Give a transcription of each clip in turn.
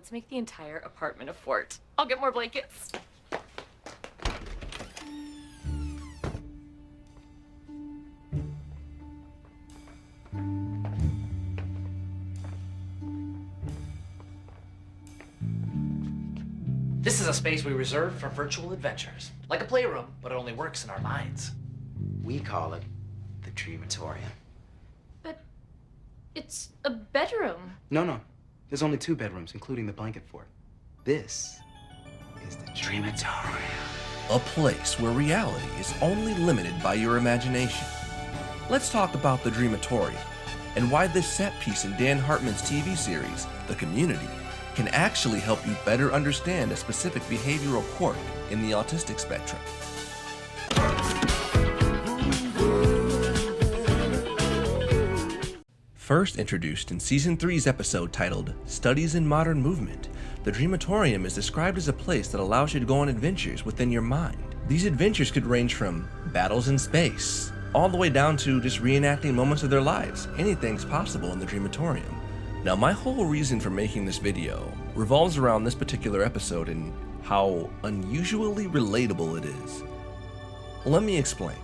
let's make the entire apartment a fort. I'll get more blankets. This is a space we reserve for virtual adventures. Like a playroom, but it only works in our minds. We call it the Dreamatorium. But it's a bedroom. No. There's only 2 bedrooms, including the blanket fort. This is the Dreamatorium. A place where reality is only limited by your imagination. Let's talk about the Dreamatorium and why this set piece in Dan Hartman's TV series, The Community, can actually help you better understand a specific behavioral quirk in the autistic spectrum. First introduced in Season 3's episode titled Studies in Modern Movement, the Dreamatorium is described as a place that allows you to go on adventures within your mind. These adventures could range from battles in space, all the way down to just reenacting moments of their lives. Anything's possible in the Dreamatorium. Now, my whole reason for making this video revolves around this particular episode and how unusually relatable it is. Let me explain.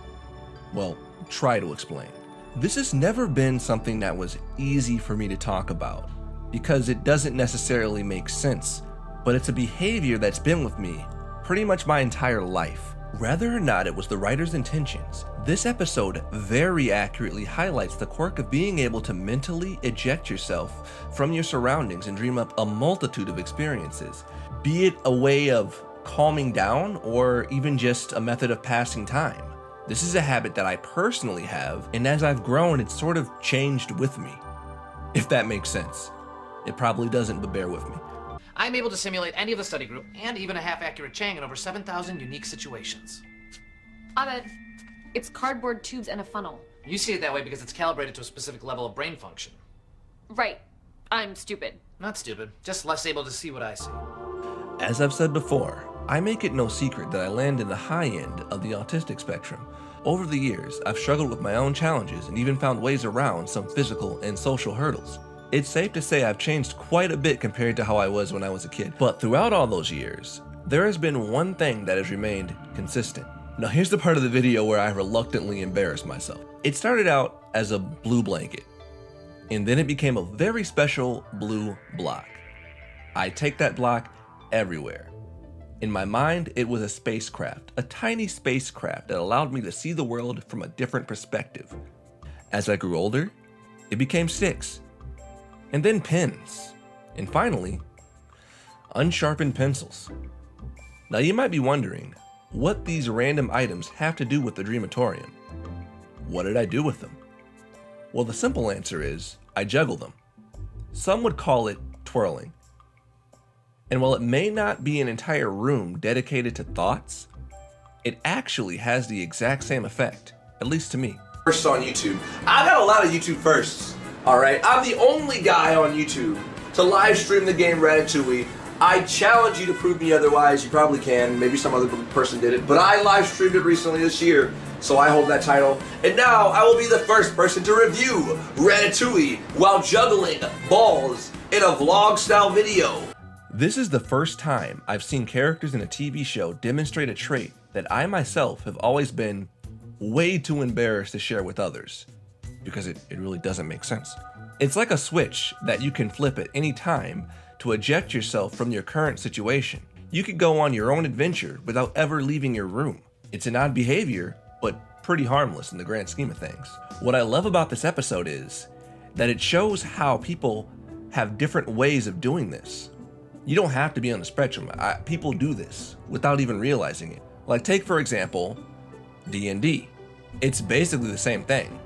Well, try to explain. This has never been something that was easy for me to talk about because it doesn't necessarily make sense, but it's a behavior that's been with me pretty much my entire life. Whether or not it was the writer's intentions, this episode very accurately highlights the quirk of being able to mentally eject yourself from your surroundings and dream up a multitude of experiences, be it a way of calming down or even just a method of passing time. This is a habit that I personally have, and as I've grown, it's sort of changed with me. If that makes sense. It probably doesn't, but bear with me. I'm able to simulate any of the study group and even a half-accurate Chang in over 7,000 unique situations. Abed, it's cardboard tubes and a funnel. You see it that way because it's calibrated to a specific level of brain function. Right. I'm stupid. Not stupid, just less able to see what I see. As I've said before, I make it no secret that I land in the high end of the autistic spectrum. Over the years, I've struggled with my own challenges and even found ways around some physical and social hurdles. It's safe to say I've changed quite a bit compared to how I was when I was a kid. But throughout all those years, there has been one thing that has remained consistent. Now here's the part of the video where I reluctantly embarrassed myself. It started out as a blue blanket, and then it became a very special blue block. I take that block everywhere. In my mind, it was a spacecraft, a tiny spacecraft that allowed me to see the world from a different perspective. As I grew older, it became sticks, and then pens, and finally, unsharpened pencils. Now you might be wondering what these random items have to do with the Dreamatorium. What did I do with them? Well, the simple answer is I juggle them. Some would call it twirling. And while it may not be an entire room dedicated to thoughts, it actually has the exact same effect, at least to me. First on YouTube. I got a lot of YouTube firsts, alright? I'm the only guy on YouTube to live stream the game Ratatouille. I challenge you to prove me otherwise. You probably can. Maybe some other person did it. But I live streamed it recently this year, so I hold that title. And now I will be the first person to review Ratatouille while juggling balls in a vlog-style video. This is the first time I've seen characters in a TV show demonstrate a trait that I myself have always been way too embarrassed to share with others, because it really doesn't make sense. It's like a switch that you can flip at any time to eject yourself from your current situation. You could go on your own adventure without ever leaving your room. It's an odd behavior, but pretty harmless in the grand scheme of things. What I love about this episode is that it shows how people have different ways of doing this. You don't have to be on the spectrum. People do this without even realizing it. Like take for example, D&D. It's basically the same thing.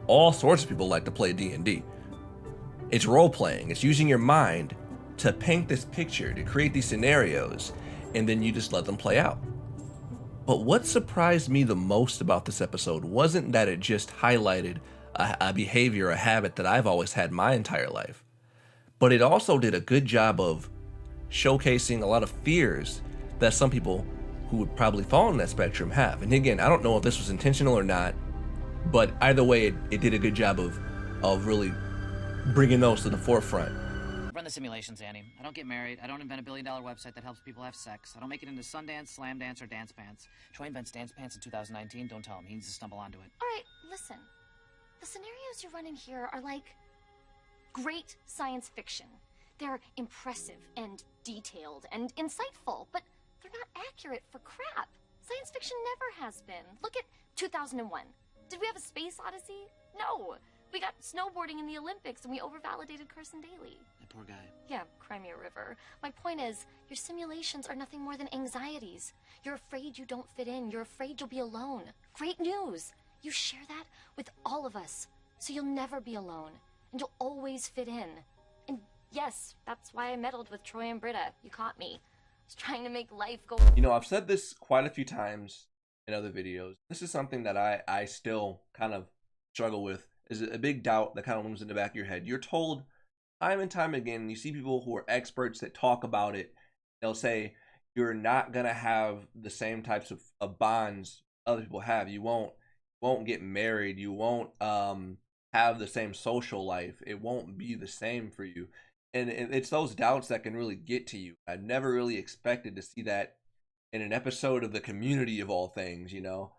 All sorts of people like to play D&D. It's role-playing. It's using your mind to paint this picture, to create these scenarios, and then you just let them play out. But what surprised me the most about this episode wasn't that it just highlighted a behavior, a habit that I've always had my entire life, but it also did a good job of showcasing a lot of fears that some people who would probably fall in that spectrum have. And again, I don't know if this was intentional or not, but either way, it did a good job of really bringing those to the forefront. run the simulations, Annie. I don't get married. I don't invent a billion-dollar website that helps people have sex. I don't make it into Sundance, Slam Dance, or Dance Pants. Troy invents Dance Pants in 2019. Don't tell him. He needs to stumble onto it. All right, listen. The scenarios you're running here are like great science fiction. They're impressive and detailed and insightful, but they're not accurate for crap. Science fiction never has been. Look at 2001. Did we have a space odyssey? No. We got snowboarding in the Olympics and we overvalidated Carson Daly. That poor guy. Yeah, Crimea River. My point is, your simulations are nothing more than anxieties. You're afraid you don't fit in. You're afraid you'll be alone. Great news. You share that with all of us. So you'll never be alone. And you'll always fit in. And yes, that's why I meddled with Troy and Britta. You caught me. I was trying to make life go... You know, I've said this quite a few times in other videos. This is something that I still kind of struggle with. Is a big doubt that kind of looms in the back of your head. You're told time and time again, and you see people who are experts that talk about it. They'll say you're not gonna have the same types of bonds other people have. You won't get married. You won't have the same social life. It won't be the same for you. And it's those doubts that can really get to you. I never really expected to see that in an episode of The Community of all things, you know.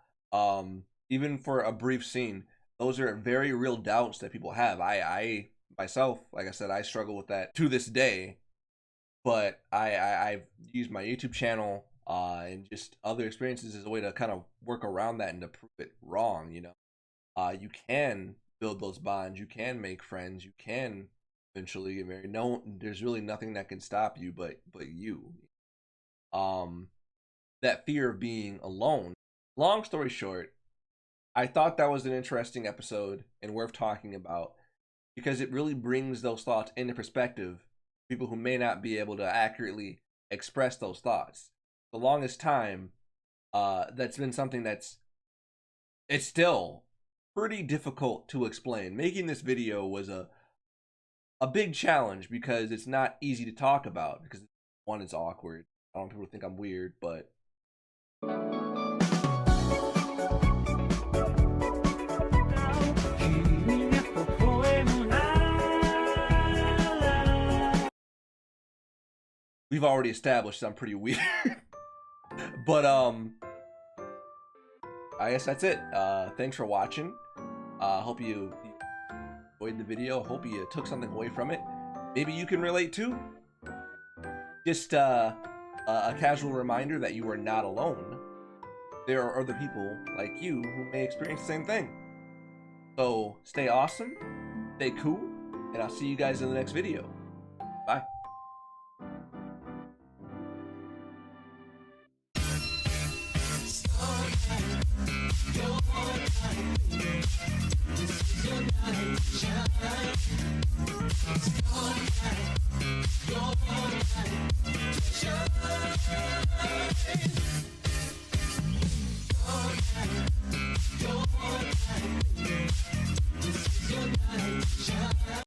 Even for a brief scene. Those are very real doubts that people have. I myself, like I said, I struggle with that to this day. But I've used my YouTube channel and just other experiences as a way to kind of work around that and to prove it wrong, you know. You can build those bonds. You can make friends. You can eventually get married. No, there's really nothing that can stop you but you. That fear of being alone. Long story short, I thought that was an interesting episode and worth talking about because it really brings those thoughts into perspective. People who may not be able to accurately express those thoughts. The longest time, that's been something it's still pretty difficult to explain. Making this video was a big challenge because it's not easy to talk about because one, it's awkward. I don't want people to think I'm weird, but we've already established I'm pretty weird. But I guess that's it. Thanks for watching. Hope you enjoyed the video. Hope you took something away from it. Maybe you can relate too. Just a casual reminder that you are not alone. There are other people like you who may experience the same thing. So stay awesome, stay cool, and I'll see you guys in the next video.